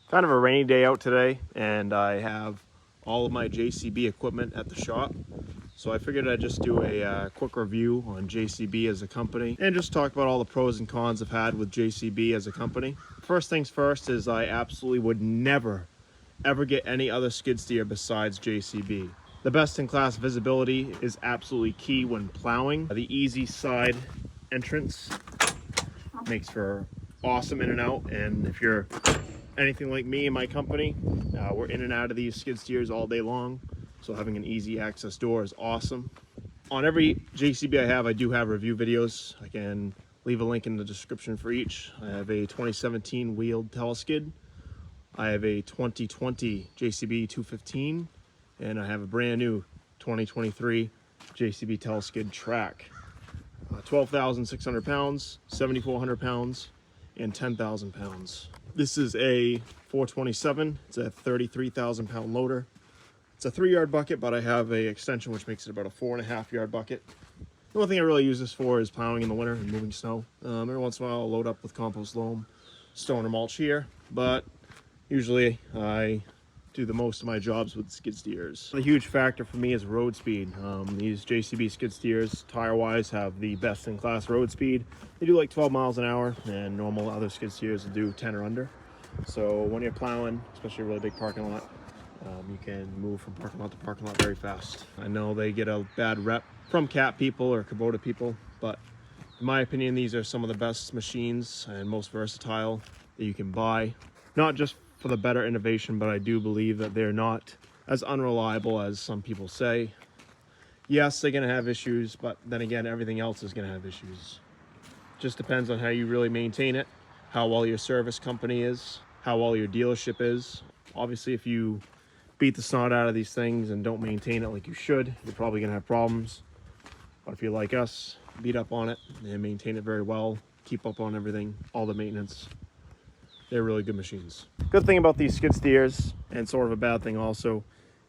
Kind of a rainy day out today, and I have all of my JCB equipment at the shop. So I figured I'd just do a quick review on JCB as a company and just talk about all the pros and cons I've had with JCB as a company. First things first is I absolutely would never ever get any other skid steer besides JCB. The best in class visibility is absolutely key when plowing. The easy side entrance makes for awesome in and out, and if you're anything like me and my company, we're in and out of these skid steers all day long, so having an easy access door is awesome. On every JCB I have, I do have review videos. I can leave a link in the description for each. I have a 2017 wheeled teleskid, I have a 2020 JCB 215, and I have a brand new 2023 JCB teleskid track. 12,600 pounds, 7,400 pounds, and 10,000 pounds. This is a 427. It's a 33,000 pound loader. It's a 3-yard bucket, but I have a extension which makes it about a 4.5-yard bucket. The only thing I really use this for is plowing in the winter and moving snow. Every once in a while I'll load up with compost loam, stone, or mulch here, but usually I do the most of my jobs with skid steers. The huge factor for me is road speed. These JCB skid steers, tire-wise, have the best in class road speed. They do like 12 miles an hour, and normal other skid steers will do 10 or under. So when you're plowing, especially a really big parking lot, you can move from parking lot to parking lot very fast. I know they get a bad rep from Cat people or Kubota people, but in my opinion, these are some of the best machines and most versatile that you can buy. Not just for the better innovation, but I do believe that they're not as unreliable as some people say. Yes, they're gonna have issues, but then again, everything else is gonna have issues. Just depends on how you really maintain it, how well your service company is, how well your dealership is. Obviously, if you beat the snot out of these things and don't maintain it like you should, you're probably gonna have problems. But if you're like us, beat up on it and maintain it very well, keep up on everything, all the maintenance, they're really good machines. Good thing about these skid steers, and sort of a bad thing also,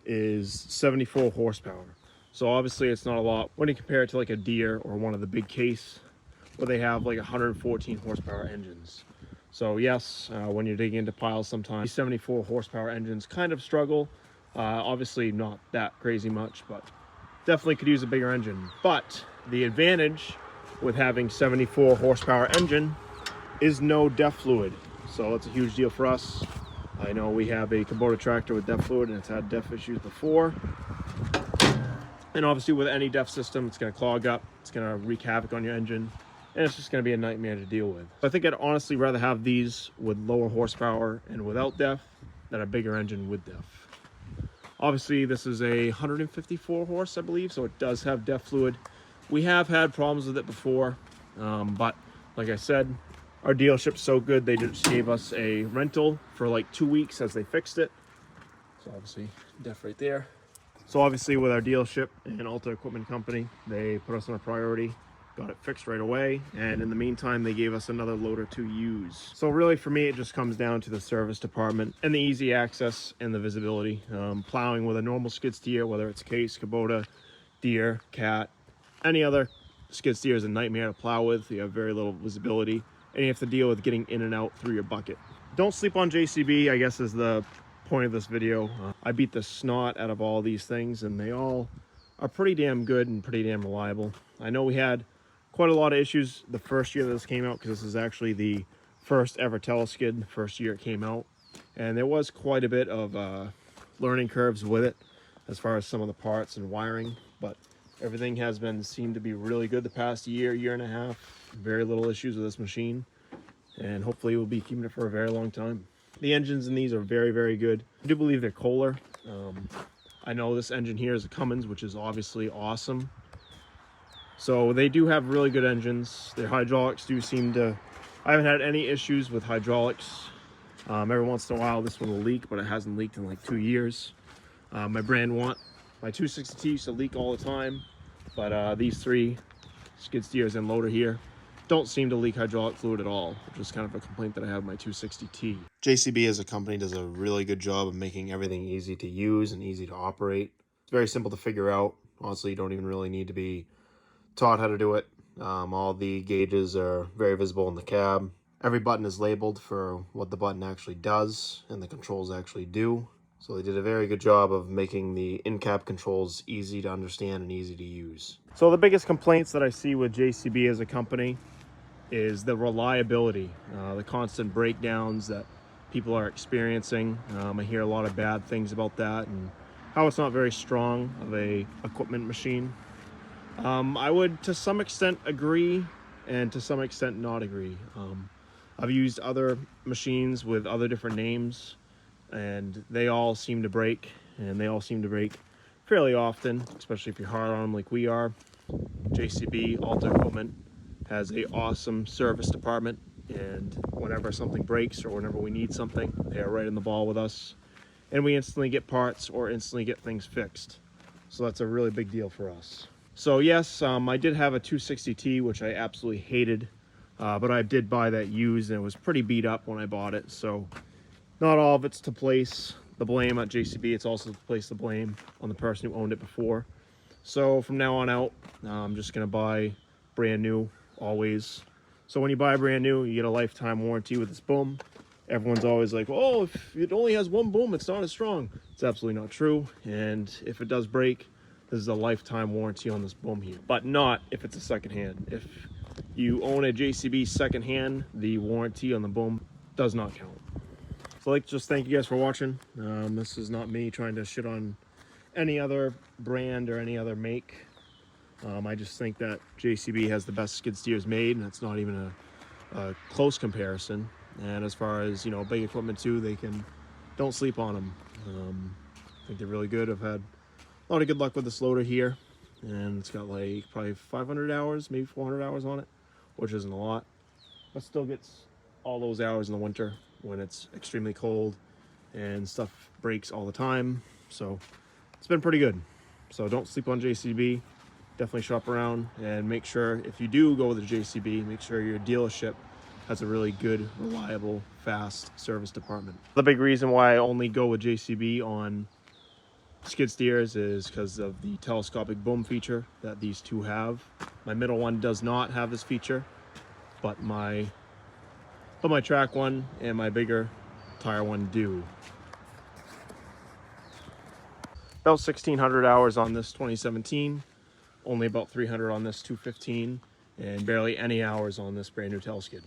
is 74 horsepower. So obviously it's not a lot when you compare it to like a Deere or one of the big case where they have like 114 horsepower engines. So yes, when you're digging into piles sometimes, 74 horsepower engines kind of struggle. Obviously not that crazy much, but definitely could use a bigger engine. But the advantage with having 74 horsepower engine is no DEF fluid. So that's a huge deal for us. I know we have a Kubota tractor with DEF fluid and it's had DEF issues before. And obviously with any DEF system, it's gonna clog up, it's gonna wreak havoc on your engine, and it's just gonna be a nightmare to deal with. I think I'd honestly rather have these with lower horsepower and without DEF than a bigger engine with DEF. Obviously this is a 154 horse, I believe, so it does have DEF fluid. We have had problems with it before, but like I said, our dealership's so good, they just gave us a rental for like 2 weeks as they fixed it. So obviously, DEF right there. So obviously with our dealership and Alta Equipment Company, they put us on a priority, got it fixed right away, and in the meantime, they gave us another loader to use. So really for me, it just comes down to the service department and the easy access and the visibility. Plowing with a normal skid steer, whether it's Case, Kubota, Deere, Cat, any other skid steer is a nightmare to plow with. You have very little visibility, and you have to deal with getting in and out through your bucket. Don't sleep on JCB, I guess is the point of this video. I beat the snot out of all these things, and they all are pretty damn good and pretty damn reliable. I know we had quite a lot of issues the first year that this came out, because this is actually the first ever teleskid, the first year it came out, and there was quite a bit of learning curves with it as far as some of the parts and wiring, but everything has been seemed to be really good the past year and a half. Very little issues with this machine, and hopefully we'll be keeping it for a very long time. The engines in these are very, very good. I do believe they're Kohler. I know this engine here is a Cummins, which is obviously awesome. So they do have really good engines. Their hydraulics do seem to, I haven't had any issues with hydraulics. Every once in a while this one will leak, but it hasn't leaked in like 2 years. My brand want, my 260T used to leak all the time, but these three skid steers and loader here don't seem to leak hydraulic fluid at all, which is kind of a complaint that I have with my 260T. JCB as a company does a really good job of making everything easy to use and easy to operate. It's very simple to figure out. Honestly, you don't even really need to be taught how to do it. All the gauges are very visible in the cab. Every button is labeled for what the button actually does and the controls actually do. So they did a very good job of making the in-cab controls easy to understand and easy to use. So the biggest complaints that I see with JCB as a company is the reliability, the constant breakdowns that people are experiencing. I hear a lot of bad things about that and how it's not very strong of a equipment machine. I would to some extent agree and to some extent not agree. I've used other machines with other different names and they all seem to break, and they all seem to break fairly often, especially if you're hard on them like we are. JCB Alta Equipment has a awesome service department, and whenever something breaks or whenever we need something, they are right on the ball with us, and we instantly get parts or instantly get things fixed. So that's a really big deal for us. So yes, I did have a 260T, which I absolutely hated, but I did buy that used and it was pretty beat up when I bought it. So not all of it's to place the blame at JCB, it's also to place the blame on the person who owned it before. So from now on out, I'm just gonna buy brand new, always. So when you buy brand new, you get a lifetime warranty with this boom. Everyone's always like, oh, if it only has one boom, it's not as strong. It's absolutely not true. And if it does break, this is a lifetime warranty on this boom here, but not if it's a secondhand. If you own a JCB secondhand, the warranty on the boom does not count. So I'd like to just thank you guys for watching. This is not me trying to shit on any other brand or any other make. I just think that JCB has the best skid steers made, and it's not even a close comparison. And as far as, you know, big equipment too, don't sleep on them. I think they're really good. I've had a lot of good luck with this loader here, and it's got like probably 500 hours, maybe 400 hours on it, which isn't a lot, but still gets all those hours in the winter when it's extremely cold and stuff breaks all the time. So it's been pretty good. So don't sleep on JCB. Definitely shop around and make sure, if you do go with a JCB, make sure your dealership has a really good, reliable, fast service department. The big reason why I only go with JCB on skid steers is because of the telescopic boom feature that these two have. My middle one does not have this feature, but my track one and my bigger tire one do. About 1,600 hours on this 2017, only about 300 on this 215, and barely any hours on this brand new tail skid.